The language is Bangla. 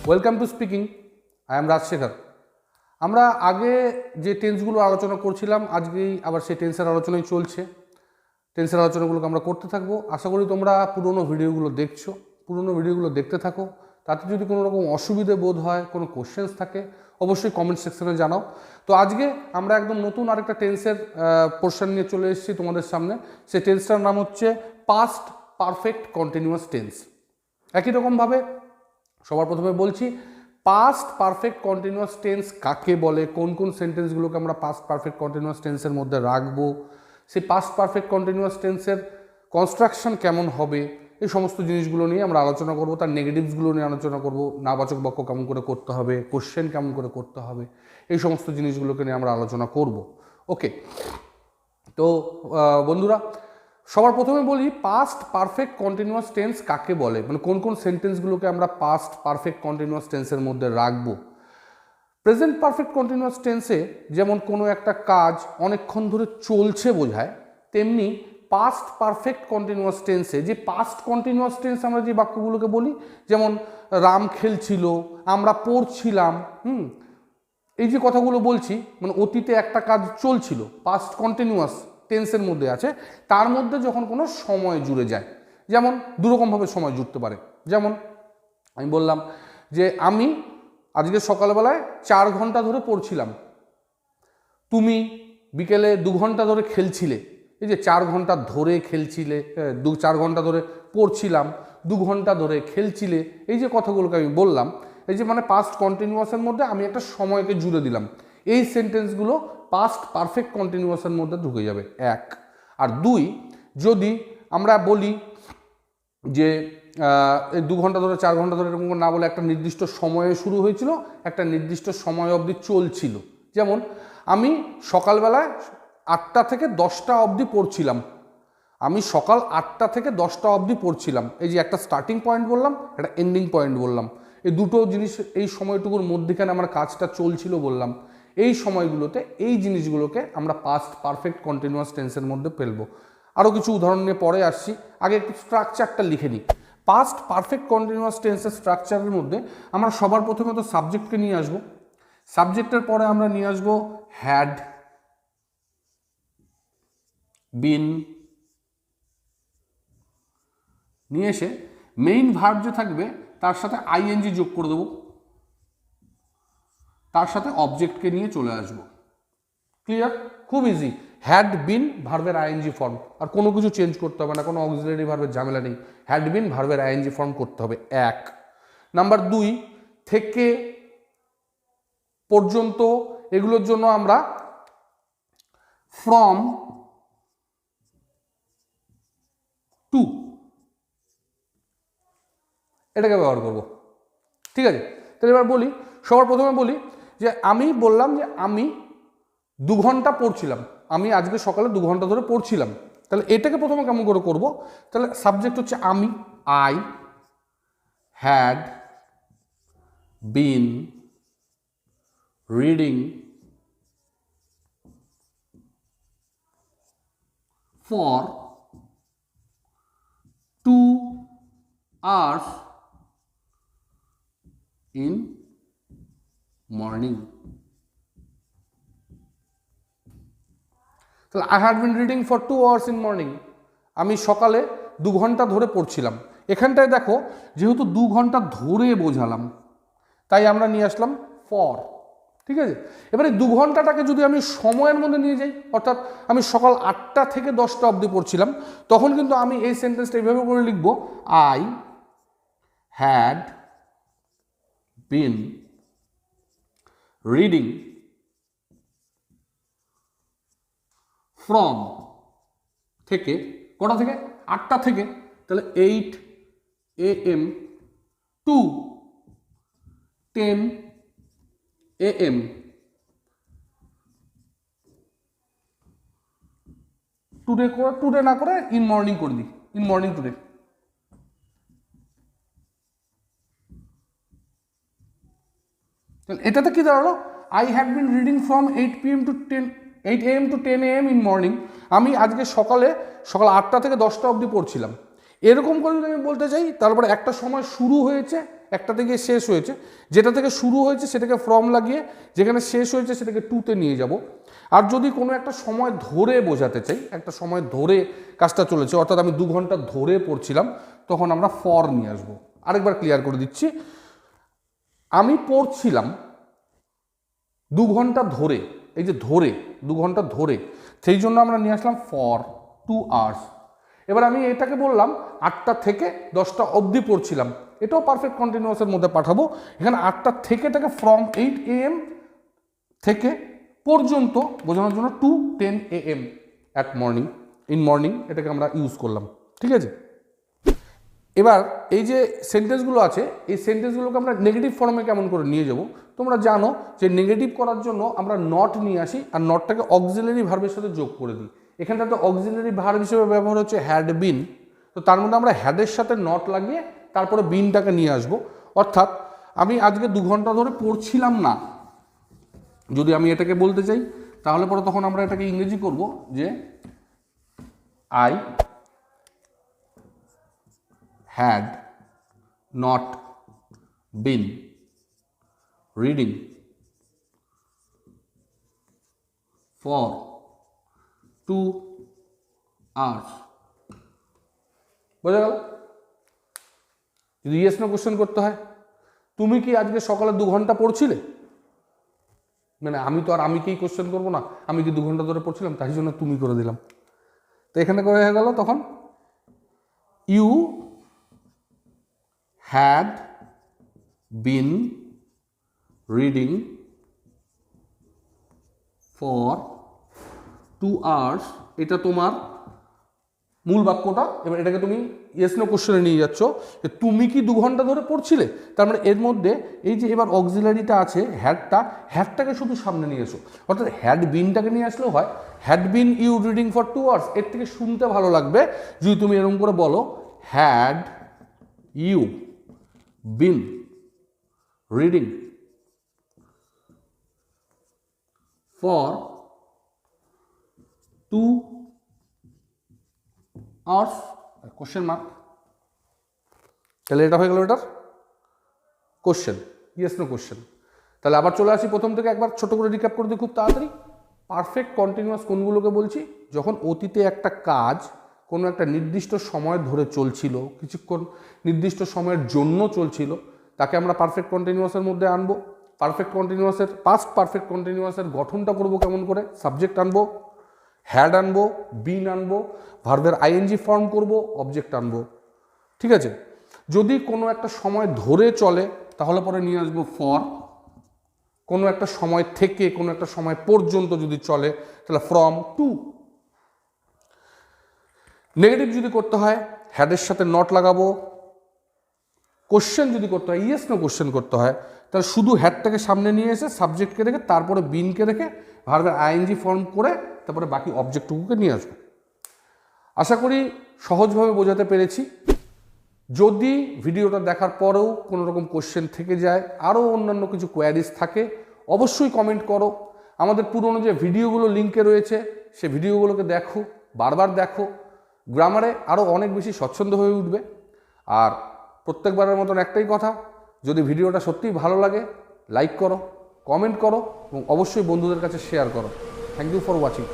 Welcome to speaking. I am Rajshekhar. আমরা আগে যে টেন্সগুলো আলোচনা করছিলাম আজকেই আবার সেই টেন্সের আলোচনাই চলছে। টেন্সের আলোচনাগুলোকে আমরা করতে থাকবো। আশা করি তোমরা পুরনো ভিডিওগুলো দেখছো, পুরনো ভিডিওগুলো দেখতে থাকো। তাতে যদি কোনো রকম অসুবিধে বোধ হয়, কোনো কোশ্চেন্স থাকে, অবশ্যই কমেন্ট সেকশনে জানাও। তো আজকে আমরা একদম নতুন আরেকটা টেন্সের পোর্শন নিয়ে চলে এসেছি তোমাদের সামনে। সেই টেন্সটার নাম হচ্ছে পাস্ট পারফেক্ট কন্টিনিউয়াস টেন্স। একই রকমভাবে সবার প্রথমে বলছি পাস্ট পারফেক্ট কন্টিনিউয়াস টেন্স কাকে বলে, কোন কোন সেন্টেন্সগুলোকে আমরা পাস্ট পারফেক্ট কন্টিনিউয়াস টেন্সের মধ্যে রাখবো, সেই পাস্ট পারফেক্ট কন্টিনিউয়াস টেন্সের কনস্ট্রাকশন কেমন হবে, এই সমস্ত জিনিসগুলো নিয়ে আমরা আলোচনা করব। তার নেগেটিভসগুলো নিয়ে আলোচনা করব, নাবাচক বাক্য কেমন করে করতে হবে, কোশ্চেন কেমন করে করতে হবে, এই সমস্ত জিনিসগুলোকে নিয়ে আমরা আলোচনা করব। ওকে, তো বন্ধুরা সবার প্রথমে বলি পাস্ট পারফেক্ট কন্টিনিউয়াস টেন্স কাকে বলে, মানে কোন কোন সেন্টেন্সগুলোকে আমরা পাস্ট পারফেক্ট কন্টিনিউয়াস টেন্সের মধ্যে রাখবো। প্রেজেন্ট পারফেক্ট কন্টিনিউয়াস টেন্সে যেমন কোনো একটা কাজ অনেকক্ষণ ধরে চলছে বোঝায়, তেমনি পাস্ট পারফেক্ট কন্টিনিউয়াস টেন্সে যে পাস্ট কন্টিনিউয়াস টেন্স আমরা যে বাক্যগুলোকে বলি, যেমন রাম খেলছিল, আমরা পড়ছিলাম, এই যে কথাগুলো বলছি, মানে অতীতে একটা কাজ চলছিল, পাস্ট কন্টিনিউয়াস টেন্সের মধ্যে আছে, তার মধ্যে যখন কোনো সময় জুড়ে যায়, যেমন দুরকমভাবে সময় জুড়তে পারে। যেমন আমি বললাম যে আমি আজকে সকালবেলায় 4 ঘন্টা ধরে পড়ছিলাম, তুমি বিকেলে 2 ঘন্টা ধরে খেলছিলে। এই যে 4 ঘন্টা ধরে খেলছিলে, 4 ঘন্টা ধরে পড়ছিলাম, 2 ঘন্টা ধরে খেলছিলে, এই যে কথাগুলোকে আমি বললাম, এই যে মানে পাস্ট কন্টিনিউয়াসের মধ্যে আমি একটা সময়কে জুড়ে দিলাম, এই সেন্টেন্সগুলো পাস্ট পারফেক্ট কন্টিনিউয়াসের মধ্যে ঢুকে যাবে। 1 আর 2, যদি আমরা বলি যে 2 ঘন্টা ধরে 4 ঘন্টা ধরে এরকম না বলে একটা নির্দিষ্ট সময়ে শুরু হয়েছিল, একটা নির্দিষ্ট সময় অবধি চলছিল। যেমন আমি সকালবেলায় 8টা থেকে 10টা অবধি পড়ছিলাম, আমি সকাল 8টা থেকে 10টা অবধি পড়ছিলাম। এই যে একটা স্টার্টিং পয়েন্ট বললাম, একটা এন্ডিং পয়েন্ট বললাম, এই দুটো জিনিস এই সময়টুকুর মধ্যেখানে আমার কাজটা চলছিল বললাম। এই সময়গুলোতে এই জিনিসগুলোকে আমরা পাস্ট পারফেক্ট কন্টিনিউয়াস টেন্সের মধ্যে ফেলবো। আরও কিছু উদাহরণ নিয়ে পরে আসছি, আগে একটু স্ট্রাকচারটা লিখে নিই। পাস্ট পারফেক্ট কন্টিনিউয়াস টেন্সের স্ট্রাকচারের মধ্যে আমরা সবার প্রথমে তো সাবজেক্টকে নিয়ে আসবো, সাবজেক্টের পরে আমরা নিয়ে আসবো হ্যাড বিন, নিয়ে এসে মেইন ভার্ব যে থাকবে তার সাথে আইএনজি যোগ করে দেবো, তার সাথে অবজেক্টকে নিয়ে চলে আসবো। ক্লিয়ার? খুব ইজি। হ্যাড বিন ভার্বের আইএনজি ফর্ম, আর কোনো কিছু চেঞ্জ করতে হবে না, কোনো অক্সিলারি ভার্বের ঝামেলা নেই। হ্যাড বিন ভার্বের আইএনজি ফর্ম করতে হবে। 1 নাম্বার 2 থেকে পর্যন্ত, এগুলোর জন্য আমরা ফ্রম টু এটাকে ব্যবহার করব। ঠিক আছে, তাহলে এবার বলি, সবার প্রথমে বলি যে আমি বললাম যে আমি 2 ঘন্টা পড়ছিলাম, আমি আজকে সকালে 2 ঘন্টা ধরে পড়ছিলাম। তাহলে এটাকে প্রথমে কেমন করে করব, তাহলে সাবজেক্ট হচ্ছে আমি, I had been reading for 2 hours in morning. তাহলে I had been reading for 2 hours in morning, আমি সকালে 2 ঘন্টা ধরে পড়ছিলাম। এখানটায় দেখো যেহেতু 2 ঘন্টা ধরে বোঝালাম, তাই আমরা নিয়ে আসলাম ফর। ঠিক আছে, এবারে 2 ঘন্টাটাকে যদি আমি সময়ের মধ্যে নিয়ে যাই, অর্থাৎ আমি সকাল 8টা থেকে 10টা অবধি পড়ছিলাম, তখন কিন্তু আমি এই সেন্টেন্সটা এইভাবে করে লিখব, I had been reading from, থেকে, কটা থেকে? 8টা থেকে, তাহলে 8 AM টু 10 AM। টুডে না করে ইন মর্নিং করে দিই, ইন মর্নিং টুডে। তাহলে এটাতে কি দাঁড়ালো, I had been reading from 8 AM to 10 AM in morning. আমি আজকে সকাল 8টা থেকে 10টা অবধি পড়ছিলাম। এরকম করে যদি আমি বলতে চাই, তারপরে একটা সময় শুরু হয়েছে, একটা থেকে শেষ হয়েছে, যেটা থেকে শুরু হয়েছে সেটাকে ফ্রম লাগিয়ে যেখানে শেষ হয়েছে সেটাকে টুতে নিয়ে যাব। আর যদি কোনো একটা সময় ধরে বোঝাতে চাই, একটা সময় ধরে কাজটা চলেছে, অর্থাৎ আমি 2 ঘন্টা ধরে পড়ছিলাম, তখন আমরা ফর নিয়ে আসবো। আরেকবার ক্লিয়ার করে দিচ্ছি, আমি পড়ছিলাম 2 ঘন্টা ধরে, এই যে ধরে 2 ঘন্টা ধরে, সেই জন্য আমরা নিয়ে আসলাম ফর 2 আওয়ার্স। এবার আমি এটাকে বললাম 8টা থেকে 10টা অবধি পড়ছিলাম, এটাও পারফেক্ট কন্টিনিউয়াসের মধ্যে পাঠাবো। এখানে 8টা থেকেটাকে ফ্রম 8 AM থেকে পর্যন্ত বোঝানোর জন্য to 10 AM at morning, in morning, এটাকে আমরা ইউজ করলাম। ঠিক আছে, এবার এই যে সেন্টেন্সগুলো আছে, এই সেন্টেন্সগুলোকে আমরা নেগেটিভ ফর্মে কেমন করে নিয়ে যাব। তোমরা জানো যে নেগেটিভ করার জন্য আমরা নট নিয়ে আসি আর নটটাকে অক্সিলারি ভার্বের সাথে যোগ করে দিই। এখানটাতে অক্সিলারি ভার্ব হিসেবে ব্যবহার হচ্ছে হ্যাড বিন, তো তার মধ্যে আমরা হ্যাডের সাথে নট লাগিয়ে তারপরে বিনটাকে নিয়ে আসবো। অর্থাৎ আমি আজকে 2 ঘন্টা ধরে পড়ছিলাম না, যদি আমি এটাকে বলতে চাই, তাহলে পরে তখন আমরা এটাকে ইংরেজি করব যে I had not been reading for 2 hours। বোঝা গেল? যদি ইয়েস নো কোশ্চেন করতে হয়, তুমি কি আজকে সকালে 2 ঘন্টা পড়ছিলে, মানে আমি তো আর আমিকেই কোশ্চেন করবো না, আমি কি 2 ঘন্টা ধরে পড়ছিলাম, তাই জন্য তুমি করে দিলাম। তো এখানে করে হয়ে গেল তখন you had been reading for 2 hours, এটা তোমার মূল বাক্যটা। এবার এটাকে তুমি ইয়েস নো কোশ্চেনে নিয়ে যাচ্ছ যে তুমি কি 2 ঘন্টা ধরে পড়ছিলে, তার মানে এর মধ্যে এই যে এবার অক্সিলারিটা আছে হ্যাডটাকে শুধু সামনে নিয়ে এসো, অর্থাৎ হ্যাড বিনটাকে নিয়ে আসলেও হয়, had been you reading for 2 hours। এর থেকে শুনতে ভালো লাগবে যদি তুমি এরকম করে বলো had you been reading for 2 hours question mark। তাহলে এটা হয়ে গেল এটার কোশ্চেন, ইয়েস নো কোশ্চেন। তাহলে আবার চলে আসি প্রথম থেকে, একবার ছোট করে রিক্যাপ করে দিই খুব তাড়াতাড়ি। পারফেক্ট কন্টিনিউয়াস কোনগুলোকে বলছি, যখন অতীতে একটা কাজ কোনো একটা নির্দিষ্ট সময় ধরে চলছিল, কিছুক্ষণ নির্দিষ্ট সময়ের জন্য চলছিল, তাকে আমরা পারফেক্ট কন্টিনিউয়াসের মধ্যে আনবো। পারফেক্ট কন্টিনিউয়াসের পাস্ট পারফেক্ট কন্টিনিউয়াসের গঠনটা করবো কেমন করে, সাবজেক্ট আনবো, হ্যাড আনবো, বিন আনবো, ভার্বের আইএনজি ফর্ম করব, অবজেক্ট আনবো। ঠিক আছে, যদি কোনো একটা সময় ধরে চলে তাহলে পরে নিয়ে আসবো ফর, কোনো একটা সময় থেকে কোনো একটা সময় পর্যন্ত যদি চলে তাহলে ফ্রম টু। নেগেটিভ যদি করতে হয় হ্যাডের সাথে নট লাগাবো, কোশ্চেন যদি করতে হয় ইয়েস নো কোশ্চেন করতে হয় তাহলে শুধু হ্যাডটাকে সামনে নিয়ে এসে সাবজেক্টকে রেখে তারপরে বিনকে রেখে ভার্বের আইএনজি ফর্ম করে তারপরে বাকি অবজেক্টটুকুকে নিয়ে আসবো। আশা করি সহজভাবে বোঝাতে পেরেছি। যদি ভিডিওটা দেখার পরেও কোনো রকম কোশ্চেন থেকে যায়, আরও অন্যান্য কিছু কোয়ারিজ থাকে, অবশ্যই কমেন্ট করো। আমাদের পুরনো যে ভিডিওগুলো লিঙ্কে রয়েছে সে ভিডিওগুলোকে দেখো, বারবার দেখো, গ্রামারে আরও অনেক বেশি স্বচ্ছন্দ হয়ে উঠবে। আর প্রত্যেকবারের মতন একটাই কথা, যদি ভিডিওটা সত্যিই ভালো লাগে লাইক করো, কমেন্ট করো এবং অবশ্যই বন্ধুদের কাছে শেয়ার করো। Thank you for watching.